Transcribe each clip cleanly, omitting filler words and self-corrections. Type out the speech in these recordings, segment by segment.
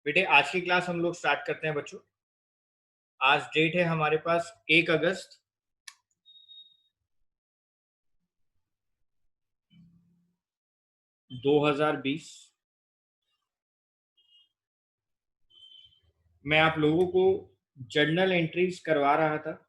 बेटे आज की क्लास हम लोग स्टार्ट करते हैं बच्चों। आज डेट है हमारे पास 1 अगस्त 2020। मैं आप लोगों को जर्नल एंट्रीज करवा रहा था।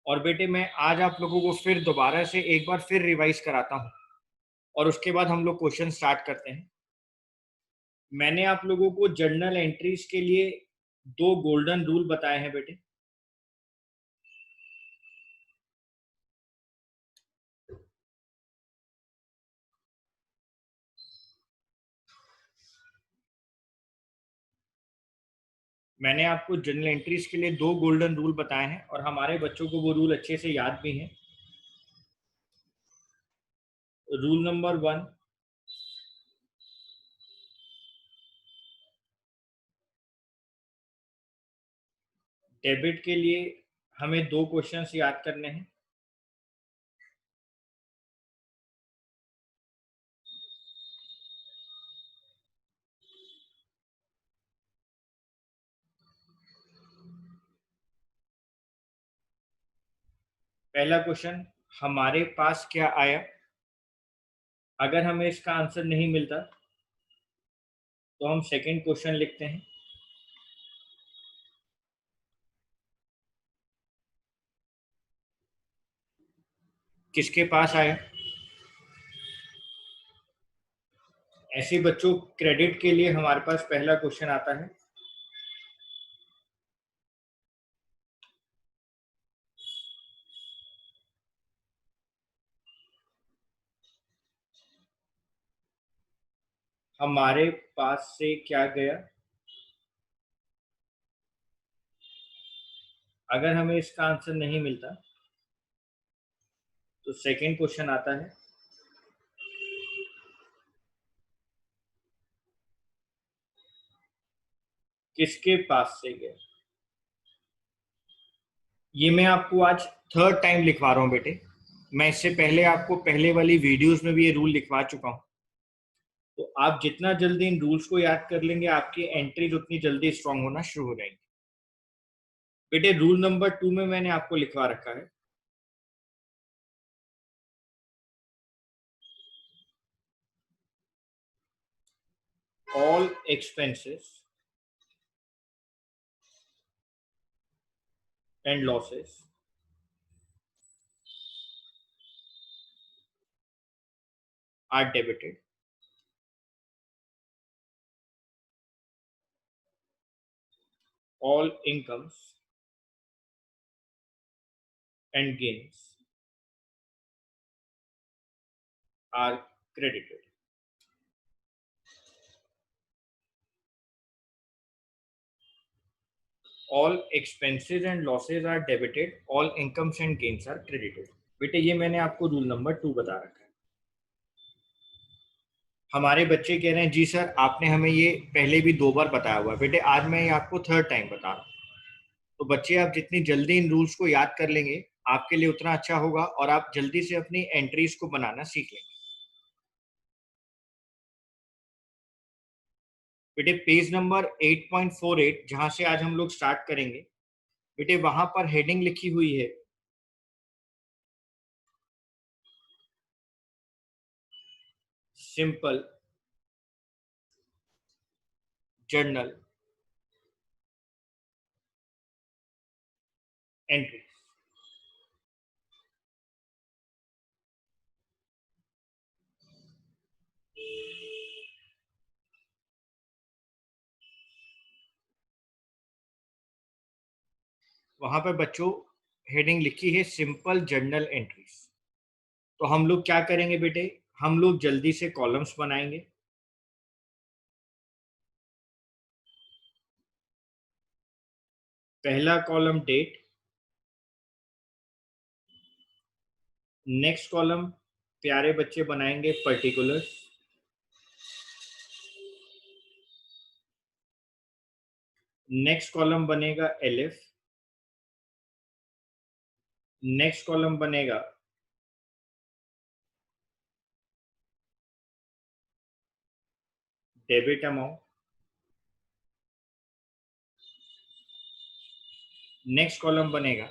और बेटे मैं आज आप लोगों को फिर दोबारा से एक बार फिर रिवाइज कराता हूँ और उसके बाद हम लोग क्वेश्चन स्टार्ट करते हैं। मैंने आप लोगों को जर्नल एंट्रीज के लिए दो गोल्डन रूल बताए हैं बेटे। मैंने आपको जर्नल एंट्रीज के लिए दो गोल्डन रूल बताए हैं और हमारे बच्चों को वो रूल अच्छे से याद भी हैं। रूल नंबर 1, डेबिट के लिए हमें दो क्वेश्चंस याद करने हैं। पहला क्वेश्चन, हमारे पास क्या आया। अगर हमें इसका आंसर नहीं मिलता तो हम सेकंड क्वेश्चन लिखते हैं। किसके पास आया। ऐसे बच्चों क्रेडिट के लिए हमारे पास पहला क्वेश्चन आता है। हमारे पास से क्या गया। अगर हमें इसका आंसर नहीं मिलता तो सेकंड क्वेश्चन आता है। किसके पास से गया। ये मैं आपको आज थर्ड टाइम लिखवा रहा हूँ बेटे। मैं इससे पहले आपको पहले वाली वीडियोस में भी ये रूल लिखवा चुका हूँ। तो आप जितना जल्दी इन रूल्स को याद कर लेंगे आपकी एंट्रीज उतनी जल्दी स्ट्रांग होना शुरू हो जाएंगी। बेटे रूल नंबर 2 में मैंने आपको लिखवा रखा है। All expenses and losses are debited. All incomes and gains are credited. All expenses and losses are debited. All incomes and gains are credited. बेटे ये मैंने आपको रूल नंबर 2 बता रखा है। हमारे बच्चे कह रहे हैं जी सर आपने हमें ये पहले भी 2 बार बताया हुआ है। बेटे आज मैं ये आपको थर्ड टाइम बता रहा हूँ। तो बच्चे आप जितनी जल्दी इन रूल्स को याद कर लेंगे आपके लिए उतना अच्छा होगा और आप जल्दी से अपनी एंट्रीज को बनाना सीख लेंगे। बेटे पेज नंबर 8.48 जहां से आज हम लोग स्टार्ट करेंगे बेटे वहां पर हेडिंग लिखी हुई है सिंपल जर्नल एंट्री। वहां पर बच्चों हेडिंग लिखी है सिंपल जर्नल एंट्रीज। तो हम लोग क्या करेंगे बेटे, हम लोग जल्दी से कॉलम्स बनाएंगे। पहला कॉलम डेट, नेक्स्ट कॉलम प्यारे बच्चे बनाएंगे पर्टिकुलर्स, नेक्स्ट कॉलम बनेगा एलएफ, नेक्स्ट कॉलम बनेगा डेबिट अमाउंट, नेक्स्ट कॉलम बनेगा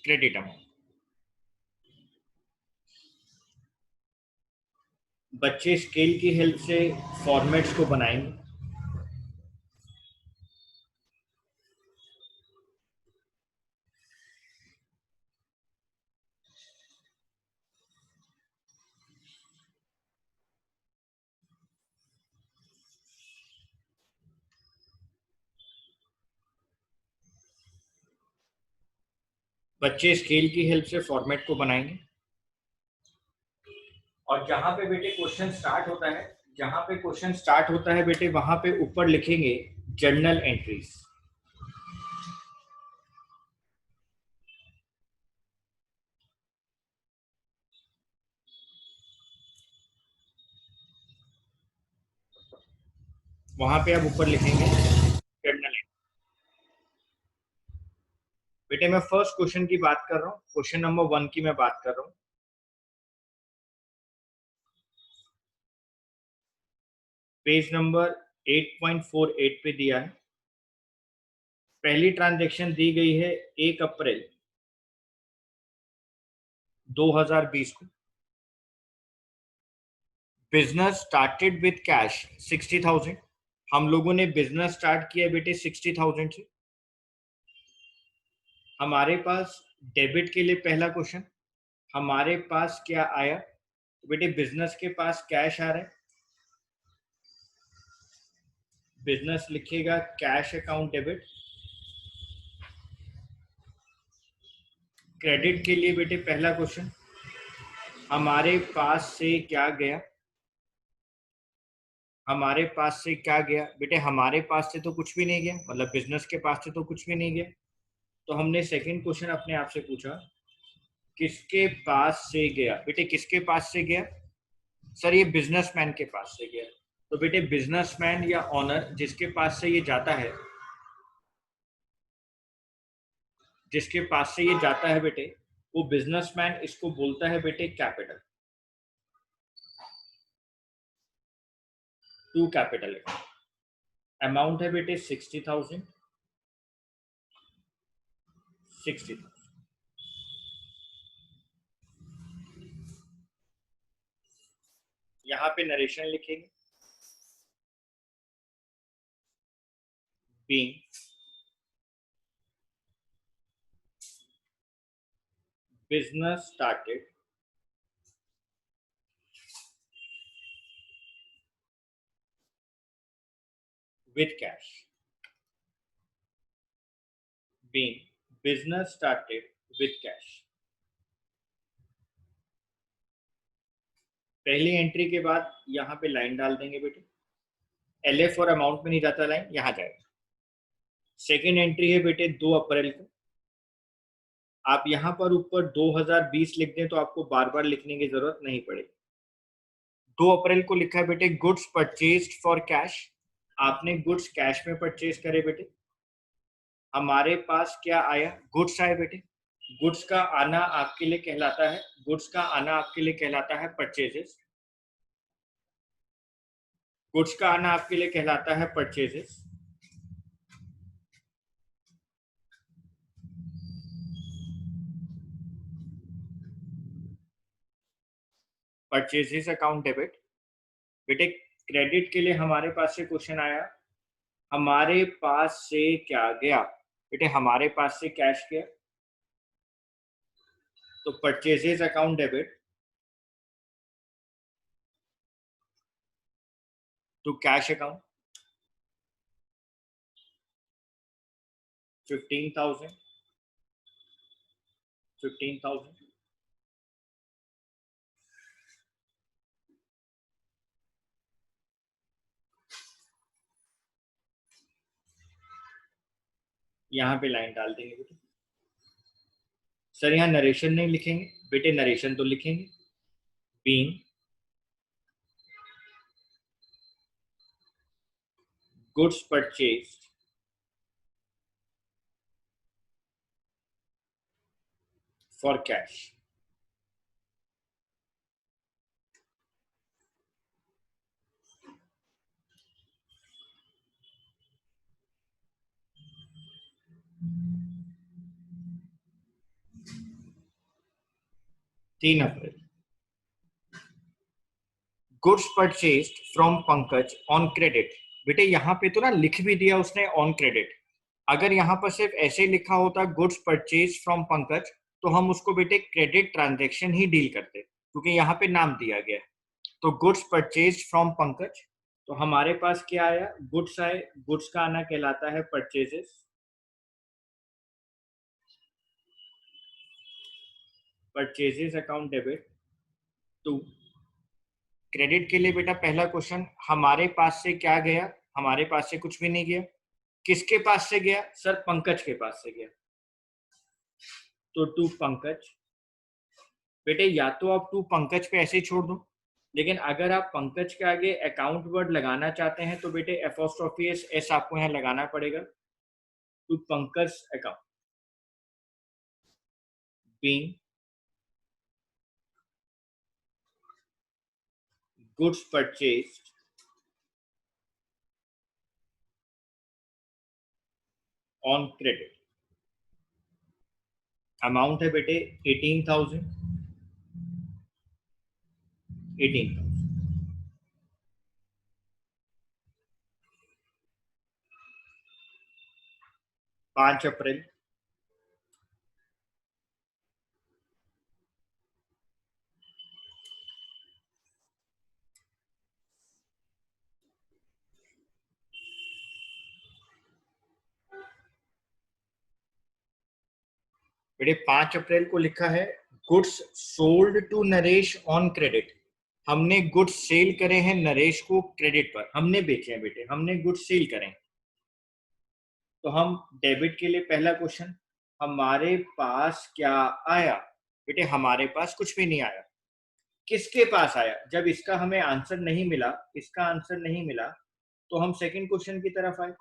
क्रेडिट अमाउंट। बच्चे स्केल की हेल्प से फॉर्मेट्स को बनाएंगे। बच्चे स्केल की हेल्प से फॉर्मेट को बनाएंगे और जहां पे बेटे क्वेश्चन स्टार्ट होता है, जहां पे क्वेश्चन स्टार्ट होता है बेटे वहां पे ऊपर लिखेंगे जर्नल एंट्रीज। वहां पे आप ऊपर लिखेंगे जर्नल। बेटे मैं फर्स्ट क्वेश्चन की बात कर रहा हूँ, क्वेश्चन नंबर 1 की मैं बात कर रहा हूँ। पेज नंबर 8.48 पे दिया है। पहली ट्रांजैक्शन दी गई है 1 अप्रैल 2020 को। Business started with cash 60,000। हम लोगों ने बिजनेस स्टार्ट किया बेटे 60,000 से। हमारे पास डेबिट के लिए पहला क्वेश्चन, हमारे पास क्या आया? तो बेटे बिजनेस के पास कैश आ रहा है, बिजनेस लिखिएगा कैश अकाउंट डेबिट। क्रेडिट के लिए बेटे पहला क्वेश्चन, हमारे पास से क्या गया? हमारे पास से क्या गया? बेटे हमारे पास से तो कुछ भी नहीं गया, मतलब बिजनेस के पास से तो कुछ भी नहीं गया। तो हमने सेकंड क्वेश्चन अपने आप से पूछा, किसके पास से गया? बेटे किसके पास से गया? सर ये बिजनेसमैन के पास से गया। तो बेटे बिजनेसमैन या ऑनर जिसके पास से ये जाता है, जिसके पास से ये जाता है बेटे, वो बिजनेसमैन इसको बोलता है बेटे कैपिटल, टू कैपिटल। अमाउंट है बेटे 60,000, 60,000। यहाँ पे नरेशन लिखेंगे, being business started with cash, being business started with cash। पहली एंट्री के बाद यहाँ पे लाइन डाल देंगे बेटे, एलएफ और अमाउंट में नहीं जाता लाइन, यहाँ जाएगा। सेकेंड एंट्री है बेटे 2 अप्रैल को। आप यहाँ पर ऊपर 2020 लिख दें तो आपको बार बार लिखने की जरूरत नहीं पड़ेगी। 2 अप्रैल को लिखा है बेटे गुड्स परचेज्ड फॉर कैश। आपने गुड्स कैश में परचेज करे बेटे। हमारे पास क्या आया? गुड्स आए बेटे। गुड्स का आना आपके लिए कहलाता है, गुड्स का आना आपके लिए कहलाता है परचेजेस। गुड्स का आना आपके लिए कहलाता है परचेजेस। Purchases account debit. बेटे क्रेडिट के लिए हमारे पास से क्वेश्चन आया, हमारे पास से क्या गया? बेटे हमारे पास से कैश गया, तो purchases account debit to cash account 15,000, 15,000। यहाँ पे लाइन डाल देंगे बेटे। सर यहाँ नरेशन नहीं लिखेंगे बेटे, नरेशन तो लिखेंगे, being goods purchased for cash. तीन अप्रैल, goods purchased from Pankaj on credit. बेटे यहाँ पे तो ना लिख भी दिया उसने ऑन क्रेडिट, अगर यहाँ पर सिर्फ ऐसे लिखा होता गुड्स परचेज फ्रॉम पंकज तो हम उसको बेटे क्रेडिट ट्रांजैक्शन ही डील करते, क्योंकि यहाँ पे नाम दिया गया है। तो गुड्स परचेज फ्रॉम पंकज, तो हमारे पास क्या आया, गुड्स आए, गुड्स का आना कहलाता है purchases, purchases account debit to. Credit के लिए बेटा पहला क्वेश्चन, हमारे पास से क्या गया, हमारे पास से कुछ भी नहीं गया, किसके पास से गया, सर पंकज के पास से गया, तो टू पंकज। बेटे या तो आप टू पंकज पे ऐसे ही छोड़ दो, लेकिन अगर आप पंकज के आगे अकाउंट वर्ड लगाना चाहते हैं तो बेटे एपोस्ट्रोफी एस आपको यहाँ लगाना पड़ेगा, to Pankaj account being goods purchased on credit. Amount है बेटे 18,000, 18,000। 5 अप्रैल, बेटे 5 अप्रैल को लिखा है goods sold to Naresh on credit. हमने गुड्स सेल करे हैं नरेश को क्रेडिट पर, हमने बेचे हैं बेटे, हमने गुड्स सेल करें। तो हम डेबिट के लिए पहला क्वेश्चन, हमारे पास क्या आया, बेटे हमारे पास कुछ भी नहीं आया। किसके पास आया, जब इसका हमें आंसर नहीं मिला, इसका आंसर नहीं मिला, तो हम सेकंड क्वेश्चन की तरफ आए।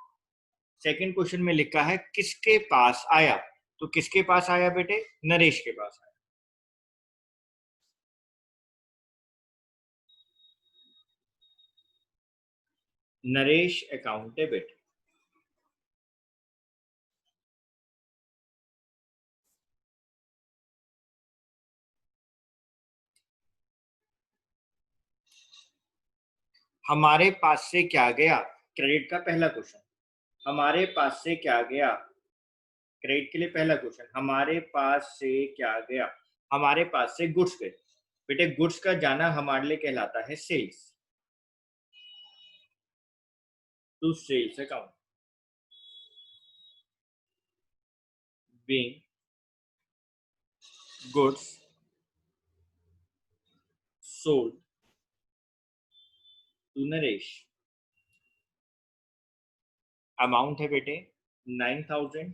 सेकंड क्वेश्चन में लिखा है किसके पास आया, तो किसके पास आया बेटे, नरेश के पास आया। Naresh account debit. हमारे पास से क्या गया, क्रेडिट का पहला क्वेश्चन, हमारे पास से क्या गया, क्रेडिट के लिए पहला क्वेश्चन, हमारे पास से क्या गया, हमारे पास से गुड्स गए। बेटे गुड्स का जाना हमारे लिए कहलाता है sales, to sales account being goods sold to Naresh. Amount है बेटे 9,000,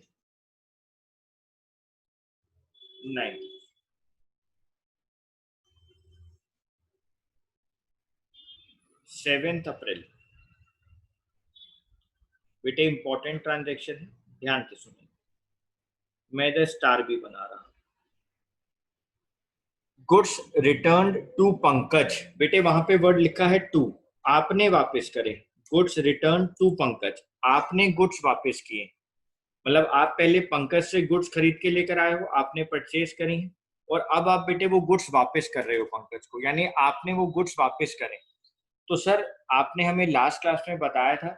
9। 7 अप्रैल, बेटे इंपॉर्टेंट ट्रांजैक्शन है, ध्यान से सुनिए, मैं इधर स्टार भी बना रहा। गुड्स रिटर्न टू पंकज, बेटे वहां पे वर्ड लिखा है टू, आपने वापस करे, गुड्स रिटर्न टू पंकज, आपने गुड्स वापस किए, मतलब आप पहले पंकज से गुड्स खरीद के लेकर आए हो, आपने परचेज करी और अब आप बेटे वो गुड्स वापस कर रहे हो पंकज को, यानी आपने वो गुड्स वापस करे। तो सर आपने हमें लास्ट क्लास में बताया था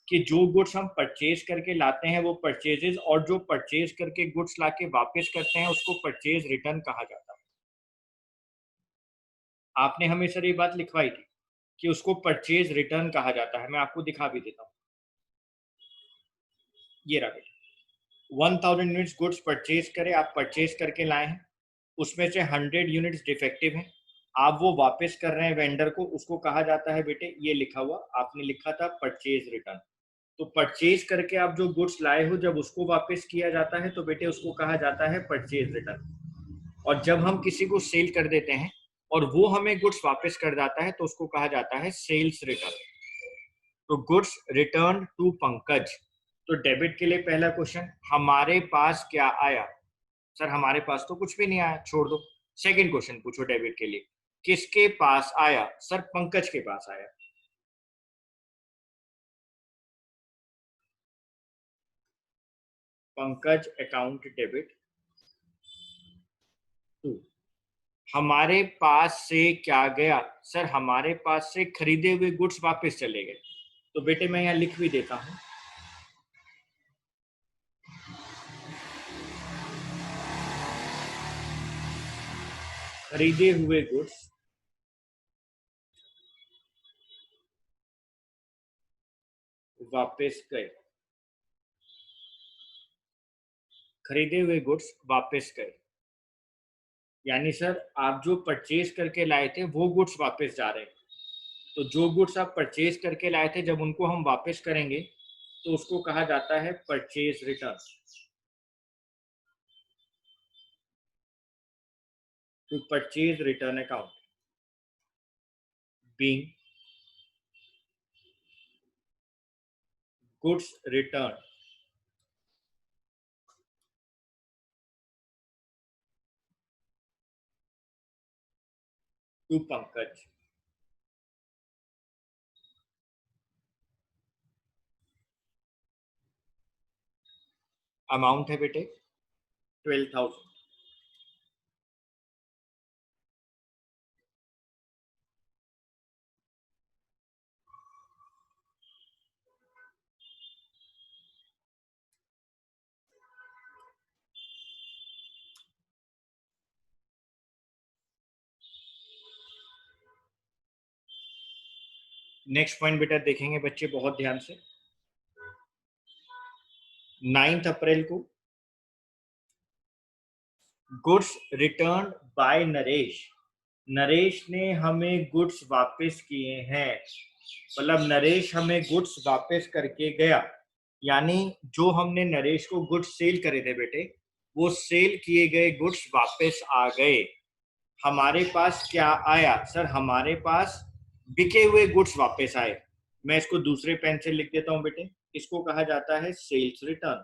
कि जो गुड्स हम परचेज करके लाते हैं वो परचेजेस, और जो परचेज करके गुड्स लाके वापस करते हैं उसको परचेज रिटर्न कहा जाता है। आपने हमें सर ये बात लिखवाई थी कि उसको परचेज रिटर्न कहा जाता है, मैं आपको दिखा भी देता हूँ, ये रहा बेटा, 1000 यूनिट्स गुड्स परचेज करे, आप परचेज करके लाए हैं, उसमें से 100 यूनिट्स डिफेक्टिव हैं, आप वो वापस कर रहे हैं वेंडर को, उसको कहा जाता है बेटे, ये लिखा हुआ आपने लिखा था परचेज रिटर्न। तो परचेज करके आप जो गुड्स लाए हो जब उसको वापस किया जाता है तो बेटे उसको कहा जाता है परचेज रिटर्न, और जब हम किसी को सेल कर देते हैं और वो हमें गुड्स वापस कर जाता है तो उसको कहा जाता है सेल्स रिटर्न। तो गुड्स रिटर्न टू पंकज, तो डेबिट के लिए पहला क्वेश्चन, हमारे पास क्या आया, सर हमारे पास तो कुछ भी नहीं आया, छोड़ दो। सेकंड क्वेश्चन पूछो डेबिट के लिए, किसके पास आया? सर पंकज के पास आया। Pankaj account debit to. हमारे पास से क्या गया? सर हमारे पास से खरीदे हुए गुड्स वापस चले गए। तो बेटे मैं यहाँ लिख भी देता हूं, खरीदे हुए गुड्स वापस गए। खरीदे हुए गुड्स वापस गए, यानी सर आप जो परचेज करके लाए थे वो गुड्स वापस जा रहे हैं। तो जो गुड्स आप परचेज करके लाए थे जब उनको हम वापस करेंगे तो उसको कहा जाता है purchase return. To purchase return account being goods return to Pankaj. Amount है बेटे 12,000। नेक्स्ट पॉइंट बेटा देखेंगे बच्चे बहुत ध्यान से। 9 अप्रैल को goods return by Naresh. Naresh ने हमें गुड्स वापस किए हैं, मतलब नरेश हमें गुड्स वापस करके गया। यानी जो हमने नरेश को गुड्स सेल करे थे बेटे, वो सेल किए गए गुड्स वापस आ गए। हमारे पास क्या आया? सर हमारे पास बिके हुए गुड्स वापस आए। मैं इसको दूसरे पेन से लिख देता हूं बेटे, इसको कहा जाता है sales return.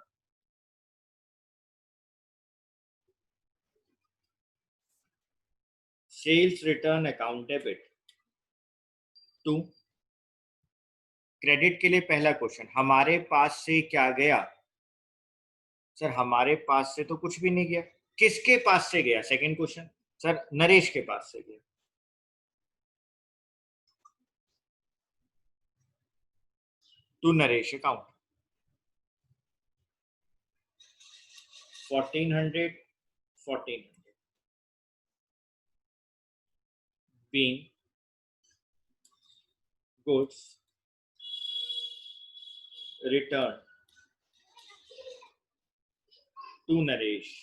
Sales return account debit to. Credit के लिए पहला क्वेश्चन, हमारे पास से क्या गया? सर हमारे पास से तो कुछ भी नहीं गया। किसके पास से गया? सेकंड क्वेश्चन, सर नरेश के पास से गया। To Naresh account 1400 being goods returned to Naresh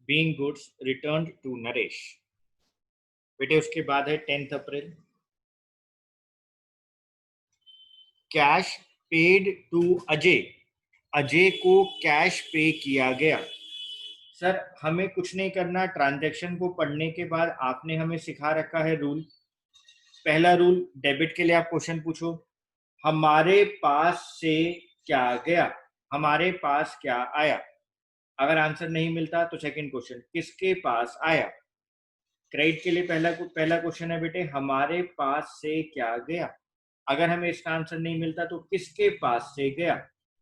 being goods returned to Naresh। बेटे उसके बाद है 10 अप्रैल, cash paid to Ajay. Ajay को कैश पे किया गया। सर हमें कुछ नहीं करना, ट्रांजैक्शन को पढ़ने के बाद आपने हमें सिखा रखा है रूल। पहला रूल, डेबिट के लिए आप क्वेश्चन पूछो, हमारे पास से क्या गया, हमारे पास क्या आया। अगर आंसर नहीं मिलता तो सेकंड क्वेश्चन, किसके पास आया। क्रेडिट के लिए पहला क्वेश्चन है बेटे, हमारे पास से क्या गया। अगर हमें इसका आंसर नहीं मिलता तो किसके पास से गया।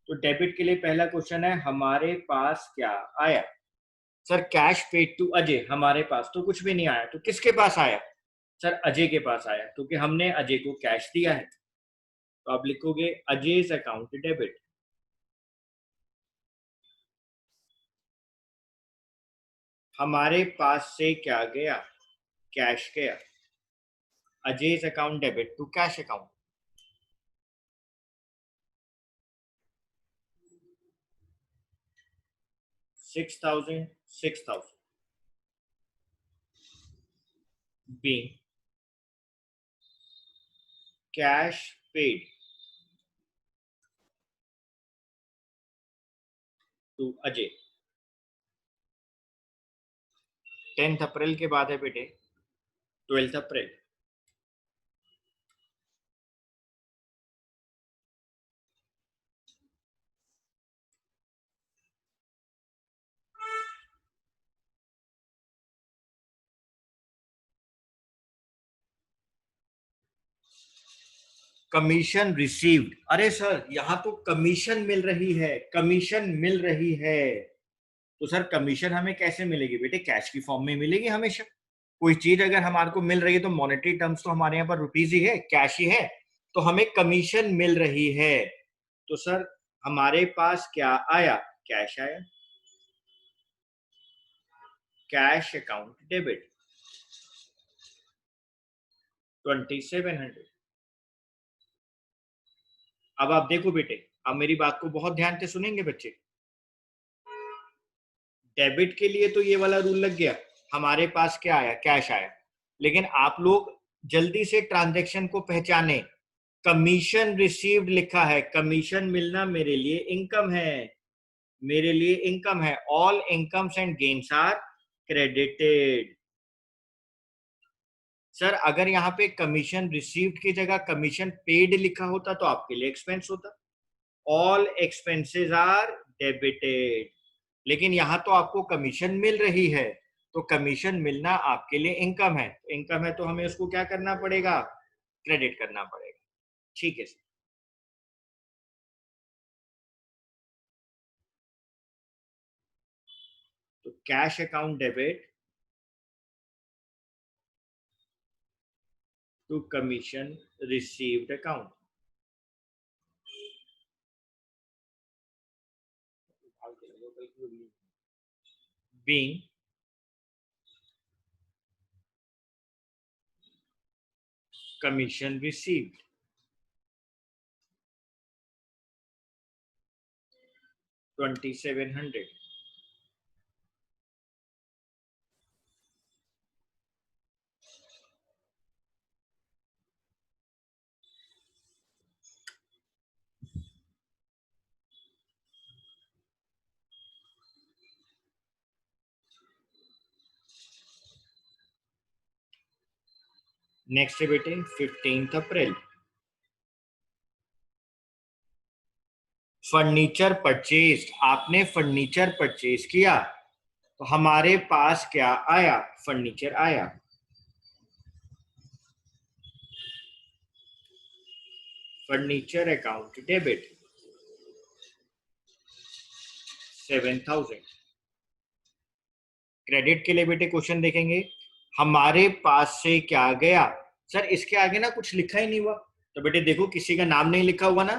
तो डेबिट के लिए पहला क्वेश्चन है, हमारे पास क्या आया। Sir cash paid to Ajay, हमारे पास तो कुछ भी नहीं आया, तो किसके पास आया? सर अजय के पास आया, क्योंकि हमने अजय को कैश दिया है। तो आप लिखोगे अजय अकाउंट डेबिट। हमारे पास से क्या गया? कैश गया। Ajay account debit to cash account. 6,000 being cash paid to Ajay। 10 April के बाद है बेटे 12 अप्रैल। कमीशन रिसीव्ड, अरे सर यहाँ तो कमीशन मिल रही है, कमीशन मिल रही है। तो सर कमीशन हमें कैसे मिलेगी बेटे? कैश की फॉर्म में मिलेगी हमेशा। कोई चीज अगर हमारे को मिल रही है तो मॉनेटरी टर्म्स तो हमारे यहाँ पर रुपीज ही है, कैश ही है, तो हमें कमीशन मिल रही है। तो सर हमारे पास क्या आया? कैश आया, कैश अकाउंट डेबिट 2700। अब आप देखो बेटे, अब मेरी बात को बहुत ध्यान से सुनेंगे बच्चे। डेबिट के लिए तो ये वाला रूल लग गया, हमारे पास क्या आया? कैश आया। लेकिन आप लोग जल्दी से ट्रांजैक्शन को पहचाने। कमीशन रिसीव्ड लिखा है, कमीशन मिलना मेरे लिए इनकम है, मेरे लिए इनकम है। All incomes and gains are credited. Sir अगर यहाँ पे कमीशन रिसीव्ड की जगह कमीशन पेड लिखा होता तो आपके लिए एक्सपेंस होता। All expenses are debited. लेकिन यहाँ तो आपको कमीशन मिल रही है, तो कमीशन मिलना आपके लिए इनकम है। इनकम है तो हमें उसको क्या करना पड़ेगा? क्रेडिट करना पड़ेगा। ठीक है सर। तो cash account debit to commission received account being commission received 2700। Next है बेटे 15 अप्रैल। फर्नीचर परचेज, आपने फर्नीचर परचेज किया तो हमारे पास क्या आया? फर्नीचर आया। Furniture account debit 7000। क्रेडिट के लिए बेटे क्वेश्चन देखेंगे, हमारे पास से क्या गया? सर इसके आगे ना कुछ लिखा ही नहीं हुआ, तो बेटे देखो किसी का नाम नहीं लिखा हुआ ना,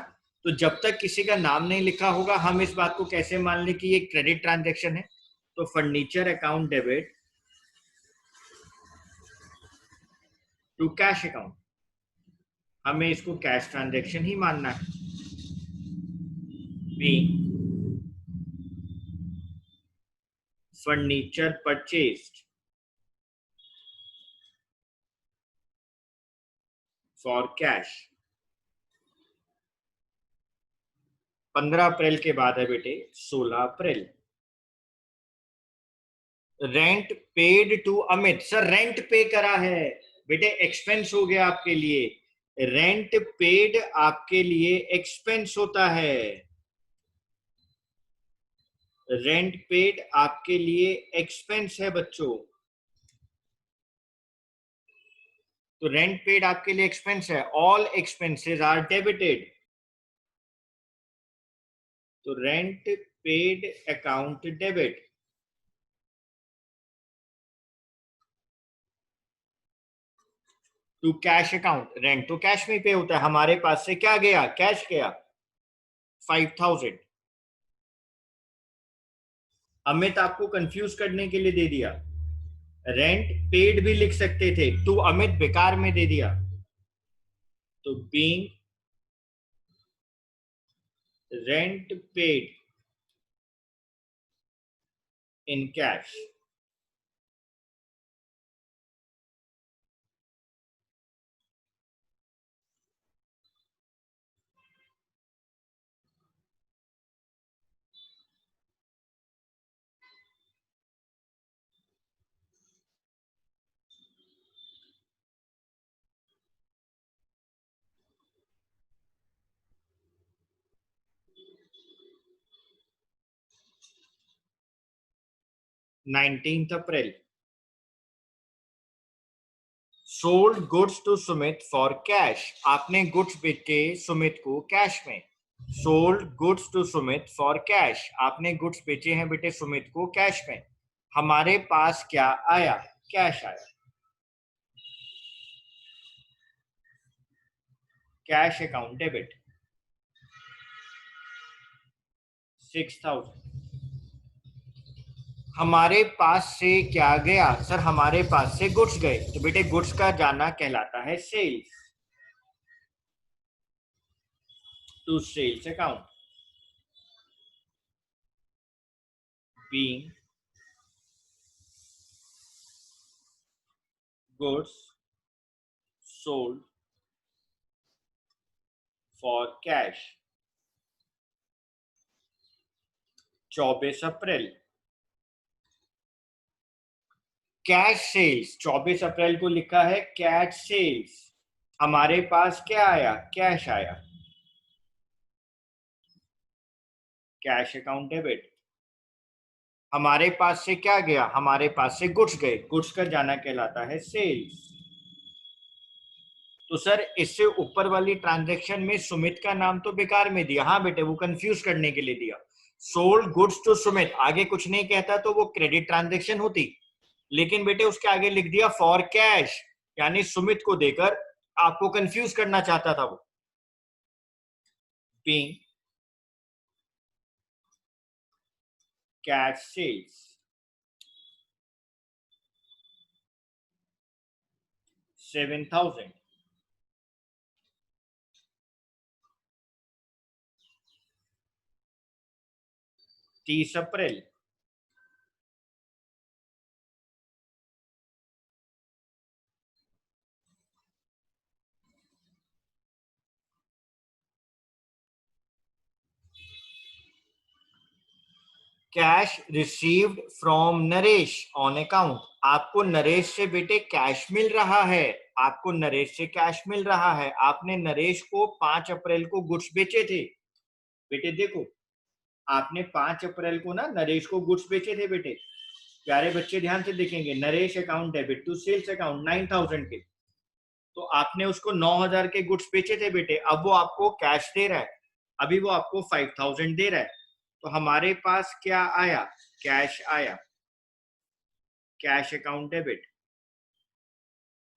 तो जब तक किसी का नाम नहीं लिखा होगा हम इस बात को कैसे मान लें कि ये क्रेडिट ट्रांजैक्शन है? तो furniture account debit to cash account, हमें इसको कैश ट्रांजैक्शन ही मानना है। Be furniture purchased for cash. 15 अप्रैल के बाद है बेटे 16 अप्रैल। Rent paid to Amit, sir rent pay करा है बेटे, एक्सपेंस हो गया आपके लिए। रेंट पेड आपके लिए एक्सपेंस होता है, रेंट पेड आपके लिए एक्सपेंस है बच्चों। तो रेंट पेड आपके लिए एक्सपेंस है, ऑल एक्सपेंसेस आर डेबिटेड। तो rent paid account debit to cash account. Rent तो कैश में पे होता है, हमारे पास से क्या गया? कैश गया 5000। अमित आपको कंफ्यूज करने के लिए दे दिया, रेंट पेड भी लिख सकते थे, टू अमित बेकार में दे दिया। तो being rent paid in cash. 19th April. Sold goods to Sumit for cash, आपने गुड्स बेचे सुमित को कैश में। Sold goods to Sumit for cash, आपने गुड्स बेचे हैं बेटे सुमित को कैश में। हमारे पास क्या आया? कैश आया। Cash account debit 6000। हमारे पास से क्या गया? सर हमारे पास से गुड्स गए, तो बेटे गुड्स का जाना कहलाता है sales, to sales account. Being goods sold for cash 24 April. Cash sales 24 April को लिखा है कैश सेल्स। हमारे पास क्या आया? कैश आया। Cash account debit. हमारे पास से क्या गया? हमारे पास से गुड्स गए, गुड्स का जाना कहलाता है सेल्स। तो सर इससे ऊपर वाली ट्रांजैक्शन में सुमित का नाम तो बेकार में दिया। हाँ बेटे वो कंफ्यूज करने के लिए दिया। सोल्ड गुड्स टू सुमित, आगे कुछ नहीं कहता तो वो क्रेडिट ट्रांजैक्शन होती, लेकिन बेटे उसके आगे लिख दिया फॉर कैश, यानी सुमित को देकर आपको कंफ्यूज करना चाहता था वो। Being cash sales 7000। 30 April. Cash received from Naresh on account, आपको नरेश से बेटे कैश मिल रहा है, आपको नरेश से कैश मिल रहा है। आपने नरेश को 5 अप्रैल को गुड्स बेचे थे बेटे। देखो आपने 5 अप्रैल को ना नरेश को गुड्स बेचे थे बेटे। प्यारे बच्चे ध्यान से देखेंगे, Naresh account debit to sales account 9000 के, तो आपने उसको 9000 के गुड्स बेचे थे बेटे। अब वो आपको कैश दे रहा है, अभी वो आपको 5000 दे रहा है, तो हमारे पास क्या आया? कैश आया। Cash account debit.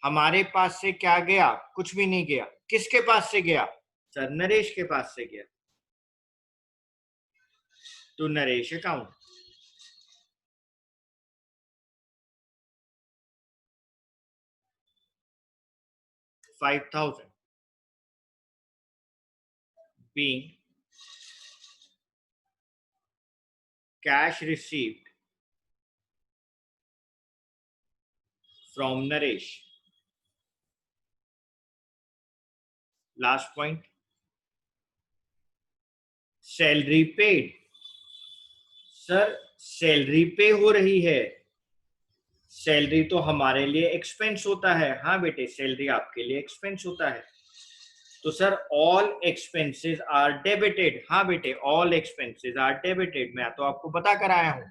हमारे पास से क्या गया? कुछ भी नहीं गया। किसके पास से गया? सर नरेश के पास से गया, तो Naresh account. $5000 being cash received from Naresh. Last point, salary paid. Sir salary पे हो रही है, सैलरी तो हमारे लिए एक्सपेंस होता है। हाँ बेटे सैलरी आपके लिए एक्सपेंस होता है, तो sir all expenses are debited. हाँ बेटे ऑल एक्सपेंसेस आर डेबिटेड, मैं तो आपको बता कर आया हूं,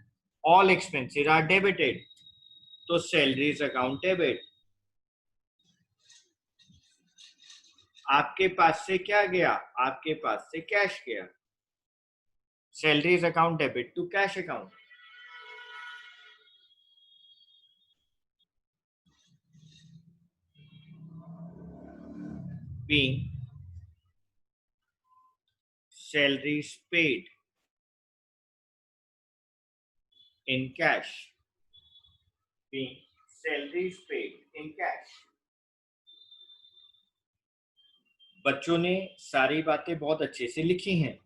ऑल एक्सपेंसेस आर डेबिटेड, तो सैलरीज अकाउंट डेबिट। आपके पास से क्या गया? आपके पास से कैश गया, salaries account debit to cash account. being salaries paid in cash, being salaries paid in cash। बच्चों ने सारी बातें बहुत अच्छे से लिखी हैं,